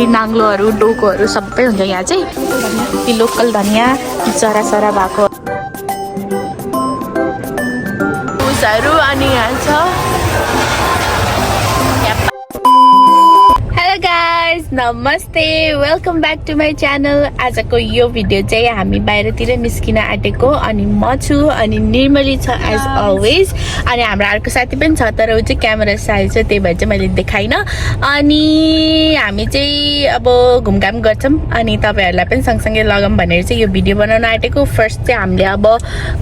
नाङ्लोहरू डोकोहरू सबै हुन्छ यहाँ चाहिँ। ती लोकल धनियाँ चराचरा भएको भुसहरू अनि यहाँ छ। हेलो गाइज, नमस्ते, welcome back to my channel. आजको यो भिडियो चाहिँ हामी बाहिरतिर निस्किन आँटेको अनि म छु अनि निर्मली छ एज अलवेज अनि हाम्रो अर्को साथी पनि छ तर ऊ चाहिँ क्यामेरा साइज छ त्यही भएर चाहिँ मैले देखाइनँ। अनि हामी चाहिँ अब घुमघाम गर्छौँ अनि तपाईँहरूलाई पनि सँगसँगै लगाऊँ भनेर चाहिँ यो भिडियो बनाउन आँटेको। फर्स्ट चाहिँ हामीले अब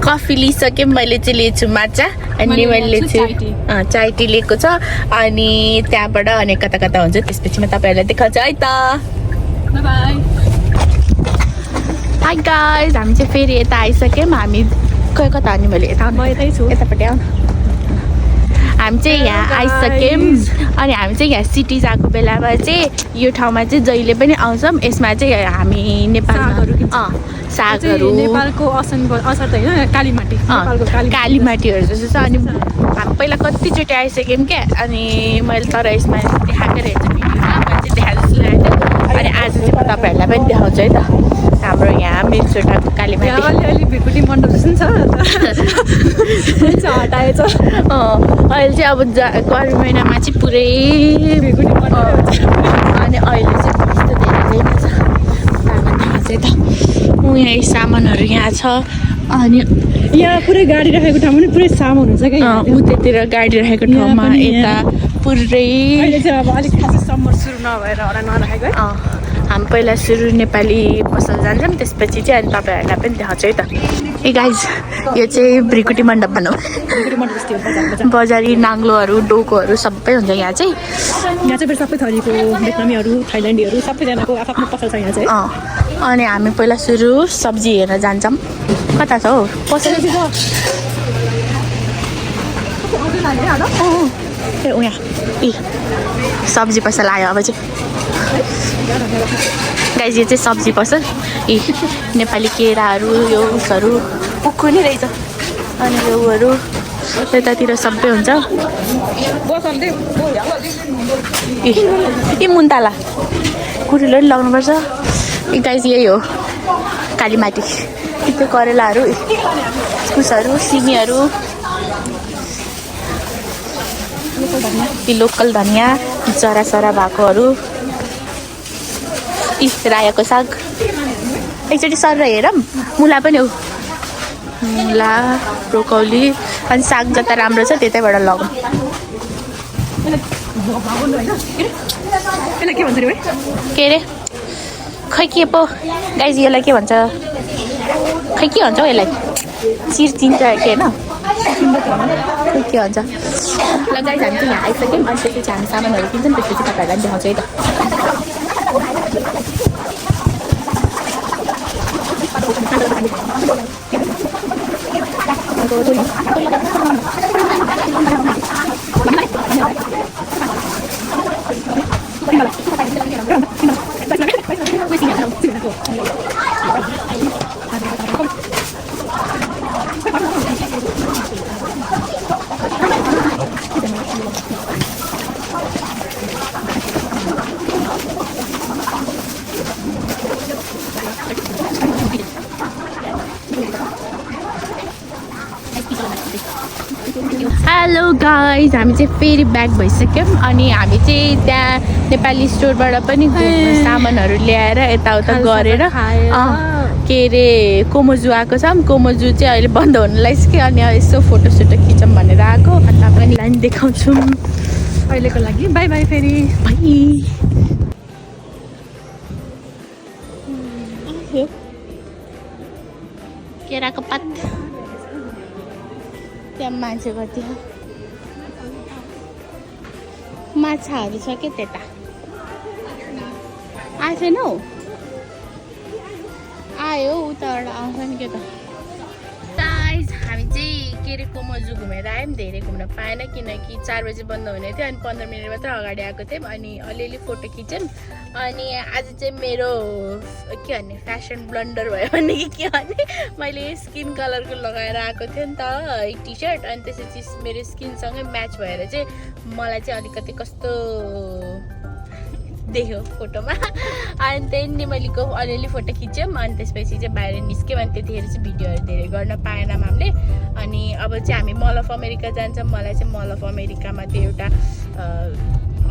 कफी लिइसक्यौँ, मैले चाहिँ लिएछु माचा अनि निर्मलीले चाहिँ चाय टी लिएको छ अनि त्यहाँबाट अनि कता कता हुन्छ त्यसपछि म तपाईँहरूलाई देखाउँछु है त। हाई गाइज, हामी चाहिँ फेरि यता आइसक्यौँ। हामी कता आउने मैले यता यतै छु यतापट्टि आउनु। हामी चाहिँ यहाँ आइसक्यौँ अनि हामी चाहिँ यहाँ सिटी आएको बेलामा चाहिँ यो ठाउँमा चाहिँ जहिले पनि आउँछौँ। यसमा चाहिँ हामी नेपालमा सागहरू नेपालको असन त होइन कालीमाटी कालीमाटीहरू जस्तो छ। अनि हामी पहिला कतिचोटि आइसक्यौँ क्या अनि मैले तर यसमा देखाएको रहेछ भिडियोमा मैले चाहिँ देखाएको जस्तो लागेको थियो। अनि आज चाहिँ म तपाईँहरूलाई पनि देखाउँछु है त हाम्रो यहाँ मिल्सोटाको कालीमाटी। अलिअलि भिकुटी मण्डप जस्तो छ हटाएछ। अहिले चाहिँ अब गर्मी महिनामा चाहिँ पुरै भिकुटी मण्डप अनि अहिले चाहिँ त्यस्तो धेरै छैन छ चाहिँ त। यहाँ सामानहरू यहाँ छ अनि यहाँ पुरै गाडी राखेको ठाउँमा पनि पुरै सामान हुन्छ क्या। उतैतिर गाडी राखेको ठाउँमा यता पुरै अहिले चाहिँ अब अलिक खासै समर सुरु नभएर होला नराखेको है। हामी पहिला सुरु नेपाली पसल जान्छौँ त्यसपछि चाहिँ अनि तपाईँहरूलाई पनि देखाउँछु है त। ए गाइज, यो चाहिँ भ्रिकुटी मण्डप भनौँ। बजारी नाङ्लोहरू डोकोहरू सबै हुन्छ यहाँ चाहिँ। यहाँ चाहिँ फेरि सबै थरीको भेटनामीहरू थाइल्यान्डीहरू सबैजनाको आफ्नो पसल छ यहाँ चाहिँ। अनि हामी पहिला सुरु सब्जी हेर्न जान्छौँ। कता छ हौ पसल? ए उहाँ ए सब्जी पसल आयो अब चाहिँ। गाइज यो चाहिँ सब्जी पसल। ए नेपाली केराहरू यो उसहरू उक्खु नै रहेछ अनि योहरू यतातिर सबै हुन्छ। ए मुन्ताला कुरीले पनि लगाउनुपर्छ। ए गाइज यही हो कालीमाटी। त्यो करेलाहरू इस्कुसहरू सिमीहरू ती लोकल धनियाँ चराचरा भएकोहरू। रायोको साग एकचोटि सर हेरौँ। मुला पनि हो, मुला ब्रोकौली अनि साग जता राम्रो छ त्यतैबाट लगाउँ। के अरे खै के पो गाइज यसलाई के भन्छ खै के भन्छ हौ यसलाई चिर चिन्छ के होइन खै के भन्छ। ल गाइज हामी चाहिँ यहाँ आइसक्यौँ अनि त्यसपछि हामी सामानहरू किन्छौँ त्यसपछि तपाईँहरूलाई देखाउँछु है त। हेलो गाइज, हामी चाहिँ फेरि ब्याक भइसक्यौँ अनि हामी चाहिँ त्यहाँ नेपाली स्टोरबाट पनि सामानहरू ल्याएर यताउता गरेर के अरे कोमोजू आएको छ। कोमोजू चाहिँ अहिले बन्द हुनु लागिसक्यो अनि यसो फोटोसोटो खिचौँ भनेर आएको अनि तपाईँलाई पनि देखाउँछौँ। अहिलेको लागि बाई बाई फेरि बाई। केराको पात त्यहाँ मान्छे कति हो माछाहरू छ के त्यता आएको छैन हौ आयो उताबाट आउँछ नि के त। गाइज हामी चाहिँ के अरे कोमोजू घुमेर आयौँ। धेरै घुम्न पाएन किनकि 4 बजी बन्द हुने थियो अनि 15 मिनट मात्र अगाडि आएको थियौँ अनि अलिअलि फोटो खिच्यौँ। अनि आज चाहिँ मेरो के भन्ने फ्यासन ब्लन्डर भयो भने कि के भने मैले स्किन कलरको लगाएर आएको थिएँ नि त टी सर्ट अनि त्यसपछि मेरो स्किनसँगै म्याच भएर चाहिँ मलाई चाहिँ अलिकति कस्तो देख्यो फोटोमा अनि त्यही निमलीको अलिअलि फोटो खिच्यौँ अनि त्यसपछि चाहिँ बाहिर निस्क्यौँ अनि त्यतिखेर चाहिँ भिडियोहरू धेरै गर्न पाएनौँ हामीले अनि अब चाहिँ हामी मल अफ अमेरिका जान्छौँ मलाई चाहिँ मल अफ अमेरिकामा त्यो एउटा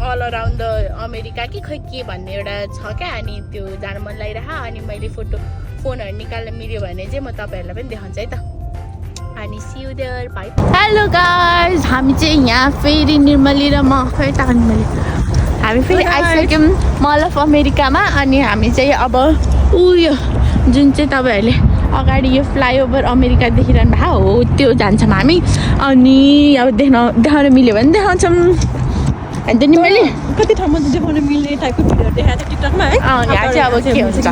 अल अराउन्ड द अमेरिका कि खै के भन्ने एउटा छ क्या अनि त्यो जान मन लागिरह अनि मैले फोनहरू निकाल्न मिल्यो भने चाहिँ म तपाईँहरूलाई पनि देखाउँछु है त अनि see you there bye hello guys हामी चाहिँ यहाँ फेरि निर्मली र म खै त निर्मली हामी फेरि आइसक्यौँ मल अफ अमेरिकामा अनि हामी चाहिँ अब उयो जुन चाहिँ तपाईँहरूले अगाडि यो फ्लाइओभर अमेरिका देखिरहनु भएको हो त्यो जान्छौँ हामी अनि अब देखाउन मिल्यो भने देखाउँछौँ अनि त निर्मली कति ठाउँमा चाहिँ देखाउन मिल्ने टाइपको भिडियोहरू देखाएको छ टिकटकमा है यहाँ चाहिँ अब के हुन्छ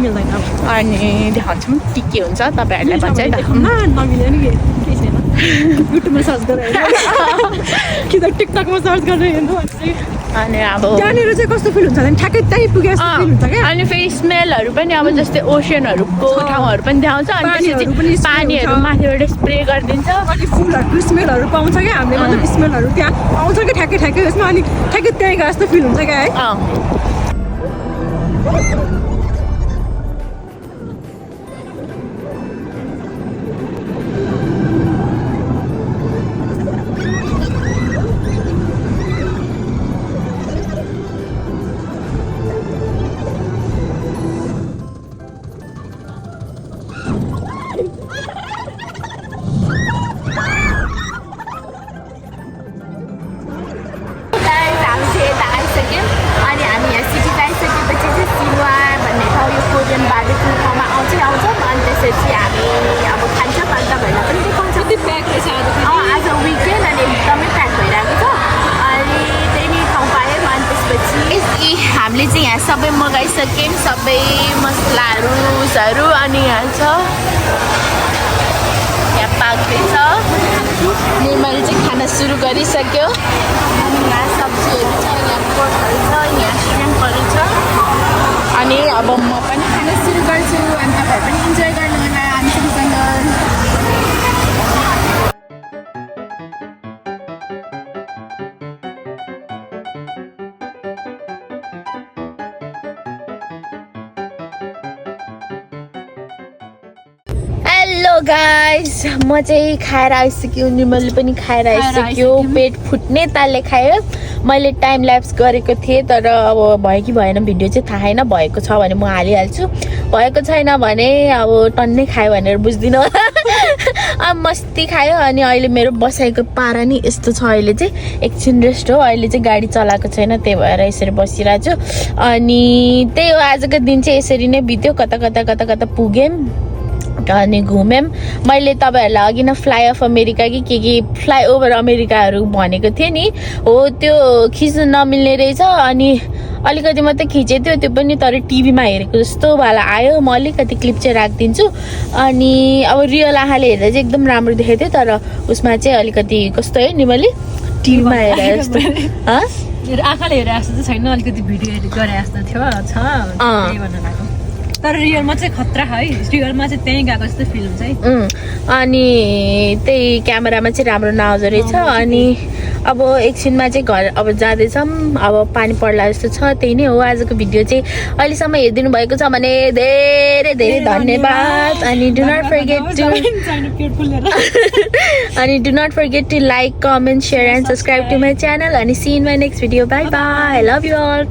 अनि देखाउँछौँ के हुन्छ तपाईँहरूलाई भन्छ है त नमिल्यो नि केही छैन युट्युबमा सर्च गरेर कि त टिकटकमा सर्च गरेर हेर्नु अनि अब त्यहाँनिर चाहिँ कस्तो फिल हुन्छ भने ठ्याक्कै त्यहीँ पुगे जस्तो फिल हुन्छ क्या अनि फेरि स्मेलहरू पनि अब जस्तै ओसनहरूको ठाउँहरू पनि देखाउँछ अनि त्यसपछि पानीहरू माथिबाट स्प्रे गरिदिन्छ अनि फुलहरूको स्मेलहरू पाउँछ क्या हामीले मतलब स्मेलहरू त्यहाँ आउँछ कि ठ्याक्कै ठ्याक्कै यसमा अनि ठ्याक्कै त्यहीँ गए जस्तो फिल हुन्छ क्या है आज विकेन्ड अनि एकदमै प्याक भइरहेको छ अनि त्यही नै ठाउँ पायौँ अनि त्यसपछि हामीले चाहिँ यहाँ सबै मगाइसक्यौँ सबै मसलाहरू अनि यहाँ छ यहाँ पाक्दैछ निर्मली चाहिँ खाना सुरु गरिसक्यो अनि यहाँ सब्जीहरू छ यहाँ पोर्कहरू छ यहाँ श्रिम्पहरू छ अनि अब म पनि खाना सुरु गर्छु अनि तपाईँहरू पनि इन्जोय गर्नु होला हामीसँग हेलो गाइस म चाहिँ खाएर आइसक्यो निर्मलले पनि खाएर आइसक्यो पेट फुट्ने तालले खायो मैले टाइम ल्याप्स गरेको थिएँ तर अब भयो कि भएन भिडियो चाहिँ थाहा छैन भएको छ भने म हालिहाल्छु भएको छैन भने अब टन्नै खायो भनेर बुझ्दिनँ अब मस्ती खायो अनि अहिले मेरो बसाइको पारा नि यस्तो छ अहिले चाहिँ एकछिन रेस्ट हो अहिले चाहिँ गाडी चलाएको छैन त्यही भएर यसरी बसिरहेको छु अनि त्यही हो आजको दिन चाहिँ यसरी नै बित्यो कता कता पुग्यौँ अनि घुम्यौँ मैले तपाईँहरूलाई अघि न फ्लाइ अफ अमेरिका कि के फ्लाइओभर अमेरिकाहरू भनेको थिएँ नि हो त्यो खिच्नु नमिल्ने रहेछ अनि अलिकति मात्रै खिचेको थियो त्यो पनि तर टिभीमा हेरेको जस्तो वाला आयो म अलिकति क्लिप चाहिँ राखिदिन्छु अनि अब रियल आँखाले हेर्दा चाहिँ एकदम राम्रो देखेको थियो तर उसमा चाहिँ अलिकति कस्तो है निर्मली टिभीमा हेरेर जस्तो आँखाले हेरे जस्तो चाहिँ छैन अलिकति भिडियो एडिट गरे जस्तो थियो तर रियलमा चाहिँ खतरा है रियलमा चाहिँ त्यहीँ गएको जस्तो फिल हुन्छ है अनि त्यही क्यामेरामा चाहिँ राम्रो नआउँदो रहेछ अनि अब एकछिनमा चाहिँ घर अब जाँदैछौँ अब पानी पर्ला जस्तो छ त्यही नै हो आजको भिडियो चाहिँ अहिलेसम्म हेरिदिनु भएको छ भने धेरै धेरै धन्यवाद अनि do not forget to like comment share and subscribe to my channel अनि see in my next video bye bye I love you all